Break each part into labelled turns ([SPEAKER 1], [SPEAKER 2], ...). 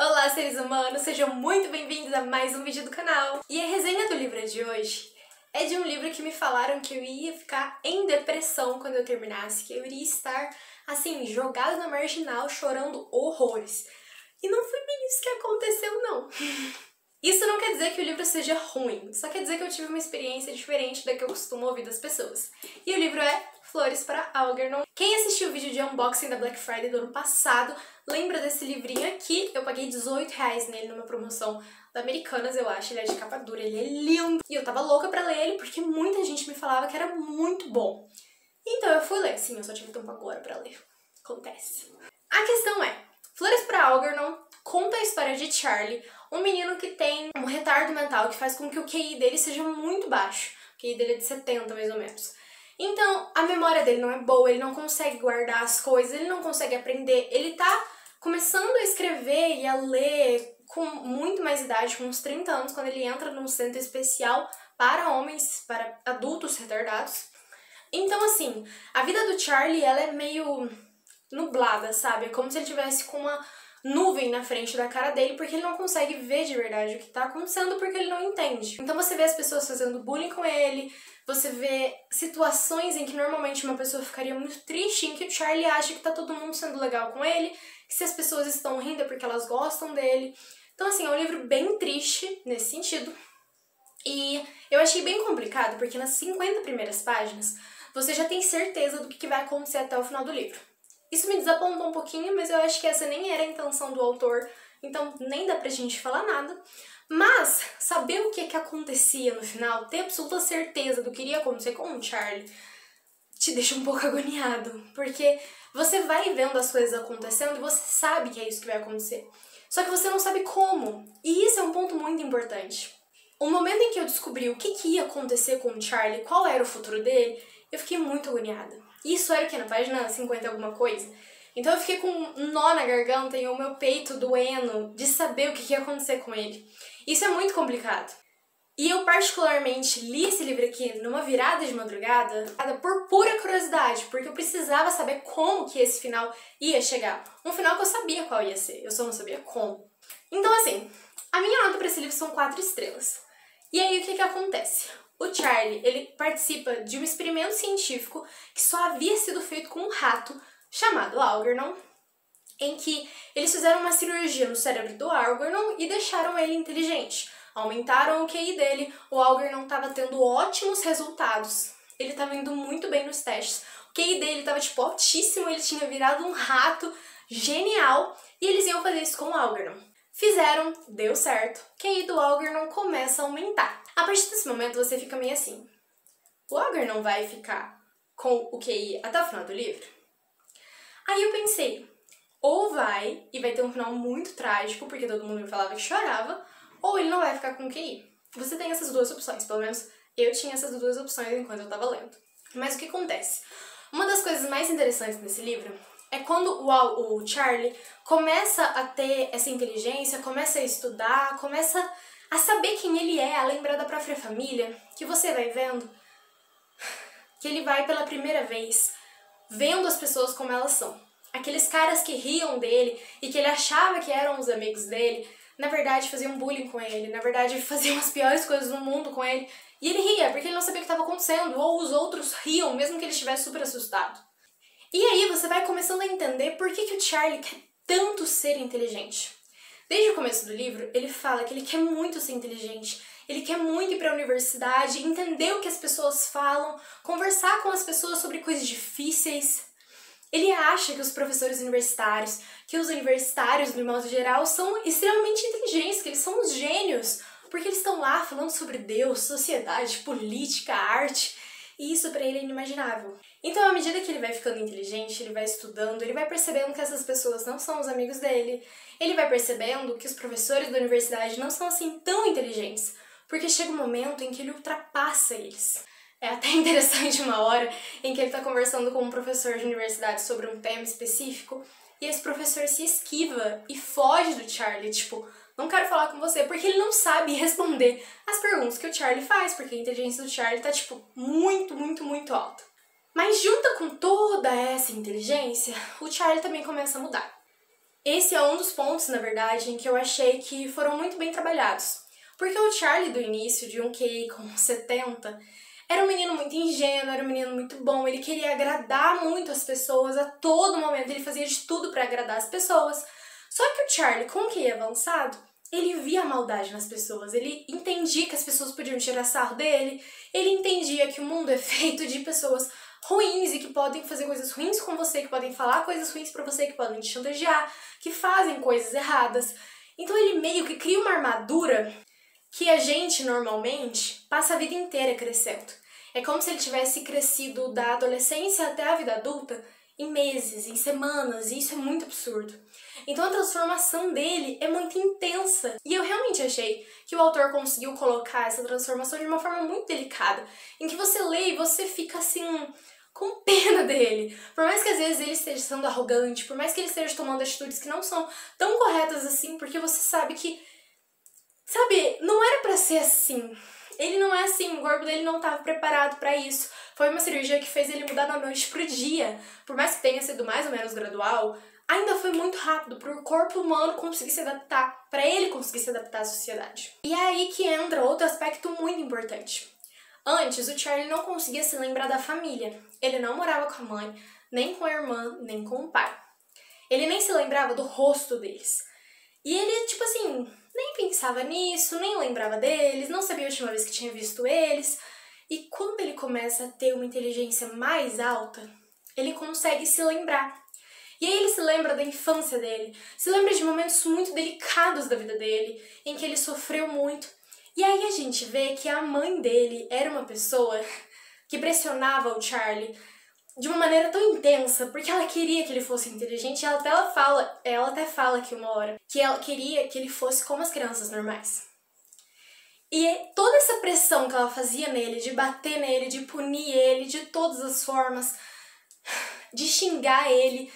[SPEAKER 1] Olá, seres humanos! Sejam muito bem-vindos a mais um vídeo do canal. E a resenha do livro de hoje é de um livro que me falaram que eu ia ficar em depressão quando eu terminasse, que eu iria estar, assim, jogada na marginal, chorando horrores. E não foi bem isso que aconteceu, não. Isso não quer dizer que o livro seja ruim, só quer dizer que eu tive uma experiência diferente da que eu costumo ouvir das pessoas. E o livro é Flores para Algernon. Quem assistiu o vídeo de unboxing da Black Friday do ano passado lembra desse livrinho aqui. Eu paguei R$18 nele numa promoção da Americanas, eu acho. Ele é de capa dura, ele é lindo. E eu tava louca pra ler ele porque muita gente me falava que era muito bom. Então eu fui ler. Sim, eu só tive tempo agora pra ler. Acontece. A questão é, Flores para Algernon conta a história de Charlie, um menino que tem um retardo mental que faz com que o QI dele seja muito baixo. O QI dele é de 70, mais ou menos. Então, a memória dele não é boa, ele não consegue guardar as coisas, ele não consegue aprender. Ele tá começando a escrever e a ler com muito mais idade, com uns 30 anos, quando ele entra num centro especial para homens, para adultos retardados. Então, assim, a vida do Charlie, ela é meio nublada, sabe? É como se ele tivesse com uma nuvem na frente da cara dele, porque ele não consegue ver de verdade o que tá acontecendo, porque ele não entende. Então você vê as pessoas fazendo bullying com ele, você vê situações em que normalmente uma pessoa ficaria muito triste, em que o Charlie acha que tá todo mundo sendo legal com ele, que se as pessoas estão rindo é porque elas gostam dele. Então, assim, é um livro bem triste nesse sentido. E eu achei bem complicado, porque nas 50 primeiras páginas, você já tem certeza do que vai acontecer até o final do livro. Isso me desapontou um pouquinho, mas eu acho que essa nem era a intenção do autor, então nem dá pra gente falar nada. Mas saber o que acontecia no final, ter absoluta certeza do que iria acontecer com o Charlie, te deixa um pouco agoniado, porque você vai vendo as coisas acontecendo e você sabe que é isso que vai acontecer. Só que você não sabe como, e isso é um ponto muito importante. O momento em que eu descobri o que ia acontecer com o Charlie, qual era o futuro dele, eu fiquei muito agoniada. Isso era o que? Na página 50 e alguma coisa? Então eu fiquei com um nó na garganta e o meu peito doendo de saber o que ia acontecer com ele. Isso é muito complicado. E eu particularmente li esse livro aqui numa virada de madrugada por pura curiosidade, porque eu precisava saber como que esse final ia chegar. Um final que eu sabia qual ia ser, eu só não sabia como. Então assim, a minha nota para esse livro são 4 estrelas. E aí o que acontece? O Charlie, ele participa de um experimento científico que só havia sido feito com um rato chamado Algernon, em que eles fizeram uma cirurgia no cérebro do Algernon e deixaram ele inteligente. Aumentaram o QI dele, o Algernon estava tendo ótimos resultados, ele estava indo muito bem nos testes, o QI dele estava tipo altíssimo, ele tinha virado um rato genial e eles iam fazer isso com o Algernon. Fizeram, deu certo, o QI do Algernon começa a aumentar. A partir desse momento você fica meio assim, o Algernon vai ficar com o QI até o final do livro? Aí eu pensei, ou vai, e vai ter um final muito trágico, porque todo mundo me falava que chorava, ou ele não vai ficar com o QI. Você tem essas duas opções, pelo menos eu tinha essas duas opções enquanto eu tava lendo. Mas o que acontece? Uma das coisas mais interessantes nesse livro é quando o Charlie começa a ter essa inteligência, começa a estudar, começa a saber quem ele é, a lembrar da própria família, que você vai vendo que ele vai pela primeira vez vendo as pessoas como elas são. Aqueles caras que riam dele e que ele achava que eram os amigos dele, na verdade faziam bullying com ele, na verdade faziam as piores coisas do mundo com ele. E ele ria, porque ele não sabia o que estava acontecendo, ou os outros riam, mesmo que ele estivesse super assustado. E aí você vai começando a entender por que o Charlie quer tanto ser inteligente. Desde o começo do livro, ele fala que ele quer muito ser inteligente, ele quer muito ir para a universidade, entender o que as pessoas falam, conversar com as pessoas sobre coisas difíceis. Ele acha que os professores universitários, que os universitários, no modo geral, são extremamente inteligentes, que eles são os gênios, porque eles estão lá falando sobre Deus, sociedade, política, arte, e isso para ele é inimaginável. Então, à medida que ele vai ficando inteligente, ele vai estudando, ele vai percebendo que essas pessoas não são os amigos dele, ele vai percebendo que os professores da universidade não são assim tão inteligentes, porque chega um momento em que ele ultrapassa eles. É até interessante uma hora em que ele está conversando com um professor de universidade sobre um tema específico e esse professor se esquiva e foge do Charlie, tipo, não quero falar com você, porque ele não sabe responder as perguntas que o Charlie faz, porque a inteligência do Charlie tá, tipo, muito, muito, muito alta. Mas junto com toda essa inteligência, o Charlie também começa a mudar. Esse é um dos pontos, na verdade, em que eu achei que foram muito bem trabalhados. Porque o Charlie do início, de um QI com 70, era um menino muito ingênuo, era um menino muito bom, ele queria agradar muito as pessoas a todo momento, ele fazia de tudo para agradar as pessoas. Só que o Charlie, com o QI avançado, ele via a maldade nas pessoas, ele entendia que as pessoas podiam tirar sarro dele, ele entendia que o mundo é feito de pessoas ruins e que podem fazer coisas ruins com você, que podem falar coisas ruins pra você, que podem te chantagear, que fazem coisas erradas. Então ele meio que cria uma armadura que a gente, normalmente, passa a vida inteira crescendo. É como se ele tivesse crescido da adolescência até a vida adulta em meses, em semanas, e isso é muito absurdo. Então a transformação dele é muito intensa. E eu realmente achei que o autor conseguiu colocar essa transformação de uma forma muito delicada, em que você lê e você fica assim, com pena dele. Por mais que às vezes ele esteja sendo arrogante, por mais que ele esteja tomando atitudes que não são tão corretas assim, porque você sabe que, não era pra ser assim. Ele não é assim, o corpo dele não estava preparado pra isso. Foi uma cirurgia que fez ele mudar da noite pro dia. Por mais que tenha sido mais ou menos gradual, ainda foi muito rápido pro corpo humano conseguir se adaptar, pra ele conseguir se adaptar à sociedade. E é aí que entra outro aspecto muito importante. Antes, o Charlie não conseguia se lembrar da família. Ele não morava com a mãe, nem com a irmã, nem com o pai. Ele nem se lembrava do rosto deles. E ele, nem pensava nisso, nem lembrava deles, não sabia a última vez que tinha visto eles. E quando ele começa a ter uma inteligência mais alta, ele consegue se lembrar. E aí ele se lembra da infância dele, se lembra de momentos muito delicados da vida dele, em que ele sofreu muito. E aí a gente vê que a mãe dele era uma pessoa que pressionava o Charlie de uma maneira tão intensa, porque ela queria que ele fosse inteligente, e ela até fala aqui uma hora, que ela queria que ele fosse como as crianças normais. E toda essa pressão que ela fazia nele, de bater nele, de punir ele de todas as formas, de xingar ele,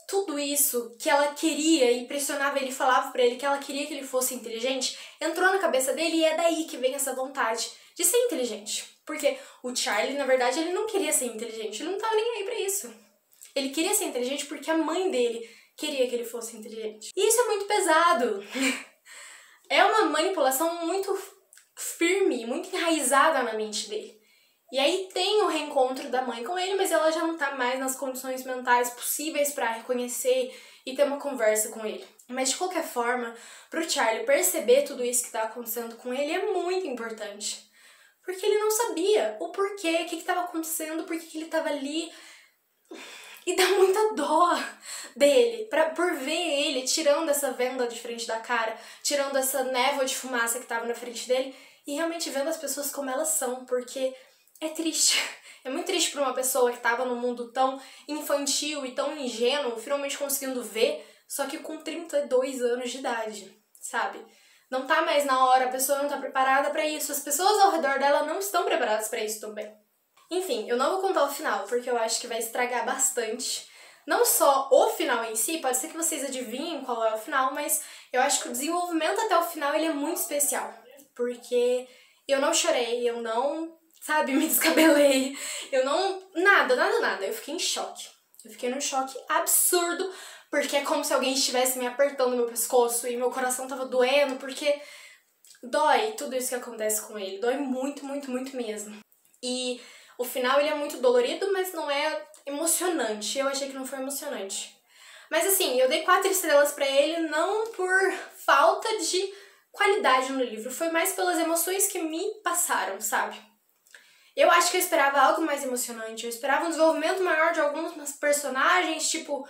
[SPEAKER 1] tudo isso que ela queria e pressionava ele, falava pra ele que ela queria que ele fosse inteligente, entrou na cabeça dele e é daí que vem essa vontade de ser inteligente. Porque o Charlie, na verdade, ele não queria ser inteligente, ele não tava nem aí pra isso. Ele queria ser inteligente porque a mãe dele queria que ele fosse inteligente. E isso é muito pesado. É uma manipulação muito firme, muito enraizada na mente dele. E aí tem o reencontro da mãe com ele, mas ela já não tá mais nas condições mentais possíveis pra reconhecer e ter uma conversa com ele. Mas de qualquer forma, pro Charlie perceber tudo isso que tá acontecendo com ele é muito importante. Porque ele não sabia o porquê, o que estava acontecendo, por que ele estava ali. E dá muita dó dele, por ver ele tirando essa venda de frente da cara, tirando essa névoa de fumaça que estava na frente dele, e realmente vendo as pessoas como elas são, porque é triste. É muito triste para uma pessoa que estava num mundo tão infantil e tão ingênuo, finalmente conseguindo ver, só que com 32 anos de idade, sabe? Não tá mais na hora, a pessoa não tá preparada pra isso, as pessoas ao redor dela não estão preparadas pra isso também. Enfim, eu não vou contar o final, porque eu acho que vai estragar bastante. Não só o final em si, pode ser que vocês adivinhem qual é o final, mas eu acho que o desenvolvimento até o final ele é muito especial. Porque eu não chorei, eu não, me descabelei, eu não... Nada. Eu fiquei em choque. Eu fiquei num choque absurdo, porque é como se alguém estivesse me apertando meu pescoço e meu coração tava doendo, porque dói tudo isso que acontece com ele. Dói muito, muito, muito mesmo. E o final ele é muito dolorido, mas não é emocionante. Eu achei que não foi emocionante. Mas assim, eu dei 4 estrelas pra ele não por falta de qualidade no livro, foi mais pelas emoções que me passaram, sabe? Eu acho que eu esperava algo mais emocionante, eu esperava um desenvolvimento maior de alguns personagens, tipo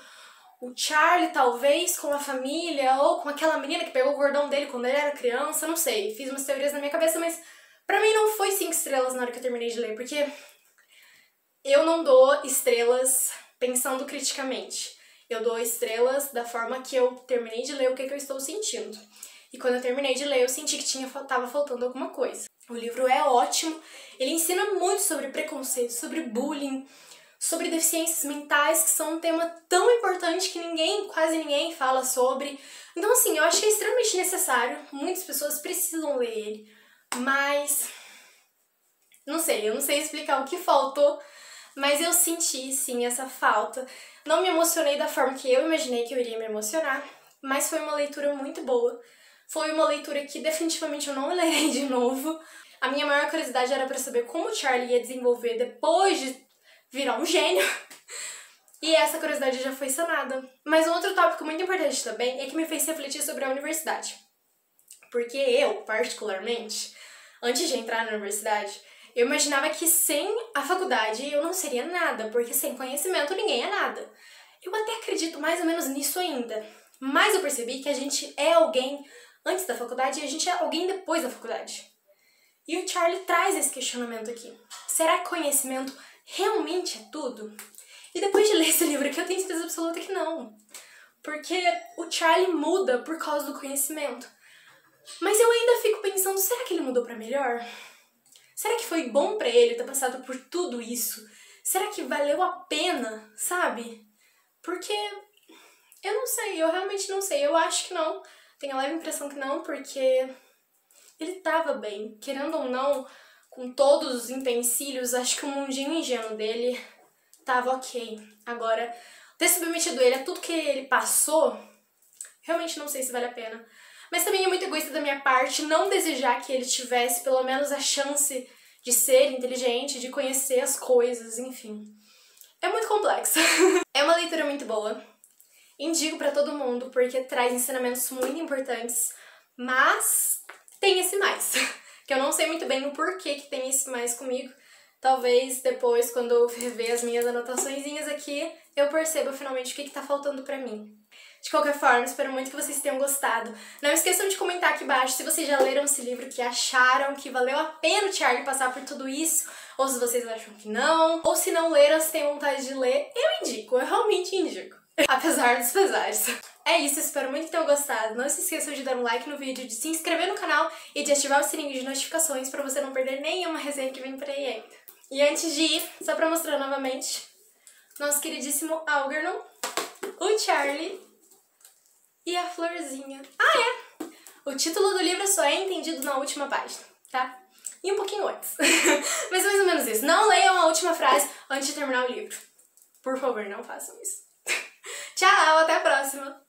[SPEAKER 1] o Charlie, talvez, com a família, ou com aquela menina que pegou o cordão dele quando ele era criança, não sei. Fiz umas teorias na minha cabeça, mas pra mim não foi 5 estrelas na hora que eu terminei de ler, porque eu não dou estrelas pensando criticamente. Eu dou estrelas da forma que eu terminei de ler o que eu estou sentindo. E quando eu terminei de ler, eu senti que tava faltando alguma coisa. O livro é ótimo, ele ensina muito sobre preconceito, sobre bullying, sobre deficiências mentais, que são um tema tão importante que quase ninguém fala sobre. Então, assim, eu achei extremamente necessário, muitas pessoas precisam ler ele, mas eu não sei explicar o que faltou, mas eu senti, sim, essa falta. Não me emocionei da forma que eu imaginei que eu iria me emocionar, mas foi uma leitura muito boa. Foi uma leitura que definitivamente eu não lerei de novo. A minha maior curiosidade era pra saber como o Charlie ia desenvolver depois de virar um gênio. E essa curiosidade já foi sanada. Mas um outro tópico muito importante também é que me fez refletir sobre a universidade. Porque eu, particularmente, antes de entrar na universidade, eu imaginava que sem a faculdade eu não seria nada, porque sem conhecimento ninguém é nada. Eu até acredito mais ou menos nisso ainda. Mas eu percebi que a gente é alguém antes da faculdade e a gente é alguém depois da faculdade. E o Charlie traz esse questionamento aqui. Será que conhecimento realmente é tudo? E depois de ler esse livro aqui, eu tenho certeza absoluta que não. Porque o Charlie muda por causa do conhecimento. Mas eu ainda fico pensando, será que ele mudou pra melhor? Será que foi bom pra ele ter passado por tudo isso? Será que valeu a pena, sabe? Porque eu não sei, eu realmente não sei. Eu acho que não. Tenho a leve impressão que não, porque ele tava bem. Querendo ou não, com todos os empecilhos, acho que o mundinho ingênuo dele tava ok. Agora, ter submetido ele a tudo que ele passou, realmente não sei se vale a pena. Mas também é muito egoísta da minha parte não desejar que ele tivesse pelo menos a chance de ser inteligente, de conhecer as coisas, enfim. É muito complexo. É uma leitura muito boa. Indico pra todo mundo, porque traz ensinamentos muito importantes, mas tem esse mais, que eu não sei muito bem o porquê que tem esse mais comigo. Talvez depois, quando eu rever as minhas anotaçõezinhas aqui, eu perceba finalmente o que tá faltando pra mim. De qualquer forma, espero muito que vocês tenham gostado. Não esqueçam de comentar aqui embaixo se vocês já leram esse livro, que acharam que valeu a pena o Charlie passar por tudo isso, ou se vocês acham que não, ou se não leram, se têm vontade de ler, eu indico, eu realmente indico. Apesar dos pesares. É isso, espero muito que tenham gostado. Não se esqueçam de dar um like no vídeo, de se inscrever no canal e de ativar o sininho de notificações pra você não perder nenhuma resenha que vem por aí ainda. E antes de ir, só pra mostrar novamente, nosso queridíssimo Algernon, o Charlie e a florzinha. Ah, é! O título do livro só é entendido na última página, tá? E um pouquinho antes. Mas mais ou menos isso. Não leiam a última frase antes de terminar o livro. Por favor, não façam isso. Tchau, até a próxima!